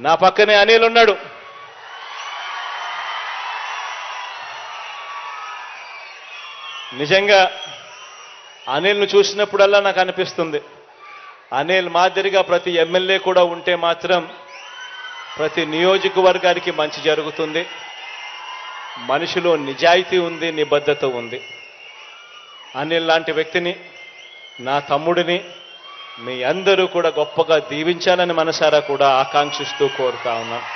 నా పక్కనే అనిల్ ఉన్నాడు. నిజంగా అనిల్ను చూసినప్పుడల్లా నాకు అనిపిస్తుంది, అనిల్ మాదిరిగా ప్రతి ఎమ్మెల్యే కూడా ఉంటే మాత్రం ప్రతి నియోజకవర్గానికి మంచి జరుగుతుంది. మనిషిలో నిజాయితీ ఉంది, నిబద్ధత ఉంది. అనిల్ లాంటి వ్యక్తిని, నా తమ్ముడిని మీ అందరూ కూడా గొప్పగా దీవించాలని మనసారా కూడా ఆకాంక్షిస్తూ కోరుతా ఉన్నాను.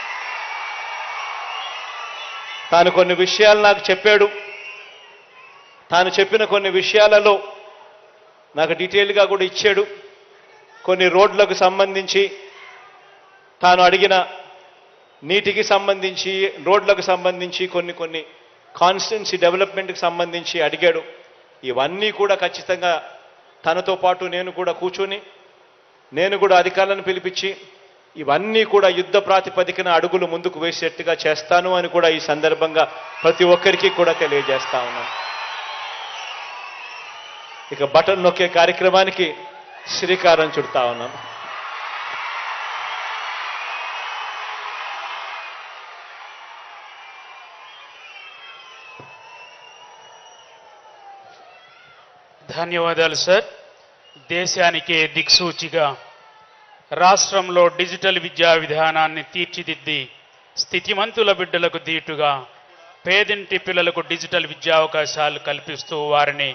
తాను కొన్ని విషయాలు నాకు చెప్పాడు. తాను చెప్పిన కొన్ని విషయాలలో నాకు డీటెయిల్గా కూడా ఇచ్చాడు. కొన్ని రోడ్లకు సంబంధించి, తాను అడిగిన నీటికి సంబంధించి, రోడ్లకు సంబంధించి, కొన్ని కాన్స్టిట్యున్సీ డెవలప్మెంట్కి సంబంధించి అడిగాడు. ఇవన్నీ కూడా ఖచ్చితంగా తనతో పాటు నేను కూడా కూర్చొని, నేను కూడా అధికారులను పిలిపించి ఇవన్నీ కూడా యుద్ధ ప్రాతిపదికన అడుగులు ముందుకు వేసేట్టుగా చేస్తాను అని కూడా ఈ సందర్భంగా ప్రతి ఒక్కరికి కూడా తెలియజేస్తా ఉన్నాను. ఇక బటన్ నొక్కే కార్యక్రమానికి శ్రీకారం చుడతా ఉన్నాను. ధన్యవాదాలు సార్. దేశానికే దిక్సూచిగా రాష్ట్రంలో డిజిటల్ విద్యా విధానాన్ని తీర్చిదిద్ది స్థితిమంతుల బిడ్డలకు దీటుగా పేదింటి పిల్లలకు డిజిటల్ విద్యా అవకాశాలు కల్పిస్తూ వారిని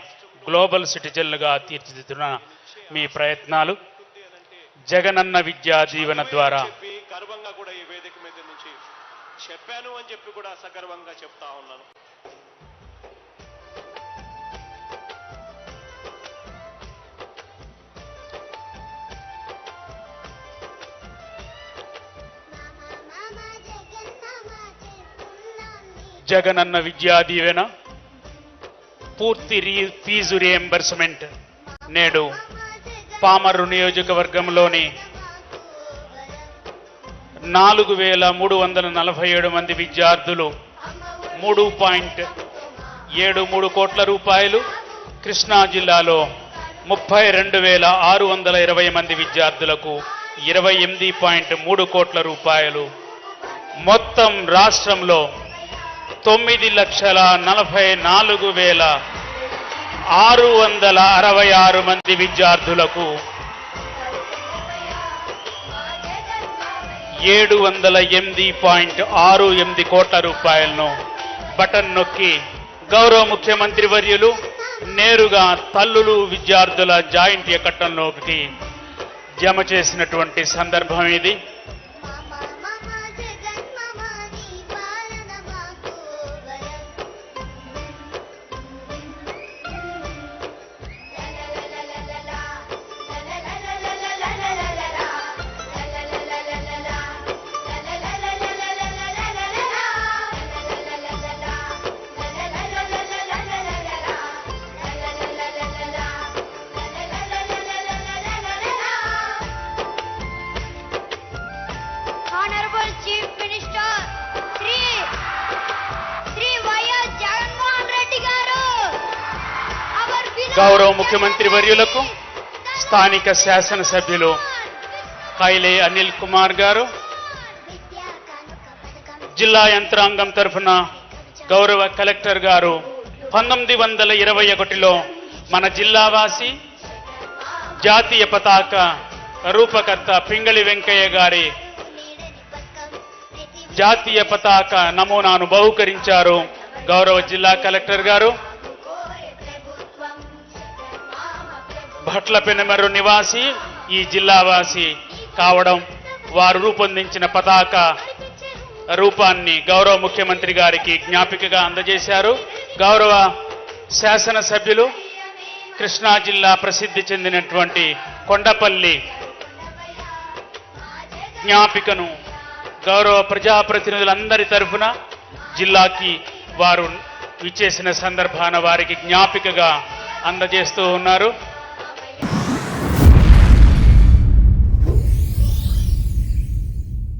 గ్లోబల్ సిటిజన్లుగా తీర్చిదిద్దున మీ ప్రయత్నాలు జగనన్న విద్యా దీవెన ద్వారా గర్వంగా కూడా ఈ వేదిక మీద నుంచి చెప్పాను అని చెప్పి కూడా సగర్వంగా చెప్తా ఉన్నాను. జగనన్న విద్యా దీవెన పూర్తి ఫీజు రియంబర్స్మెంట్ నేడు పామర్రు నియోజకవర్గంలోని 4347 మంది విద్యార్థులు 3.73 కోట్ల రూపాయలు, కృష్ణా జిల్లాలో 32,620 మంది విద్యార్థులకు 28.3 కోట్ల రూపాయలు, మొత్తం రాష్ట్రంలో 9,44,666 మంది విద్యార్థులకు 708.68 కోట్ల రూపాయలను బటన్ నొక్కి గౌరవ ముఖ్యమంత్రి వర్యులు నేరుగా తల్లులు విద్యార్థుల జాయింట్ అకౌంట్లోకి జమ చేసినటువంటి సందర్భం ఇది. గౌరవ ముఖ్యమంత్రి వర్యులకు స్థానిక శాసనసభ్యులు కైలే అనిల్ కుమార్ గారు, జిల్లా యంత్రాంగం తరఫున గౌరవ కలెక్టర్ గారు 1921లో మన జిల్లావాసి జాతీయ పతాక రూపకర్త పింగళి వెంకయ్య గారి జాతీయ పతాక నమూనాను బహూకరించారు. గౌరవ జిల్లా కలెక్టర్ గారు భట్ల పెనమర్రు నివాసి, ఈ జిల్లావాసి కావడం, వారు రూపొందించిన పతాక రూపాన్ని గౌరవ ముఖ్యమంత్రి గారికి జ్ఞాపికగా అందజేశారు. గౌరవ శాసనసభ్యులు కృష్ణా జిల్లా ప్రసిద్ధి చెందినటువంటి కొండపల్లి జ్ఞాపికను గౌరవ ప్రజాప్రతినిధులందరి తరఫున జిల్లాకి వారు విచ్చేసిన సందర్భాన వారికి జ్ఞాపికగా అందజేస్తూ ఉన్నారు.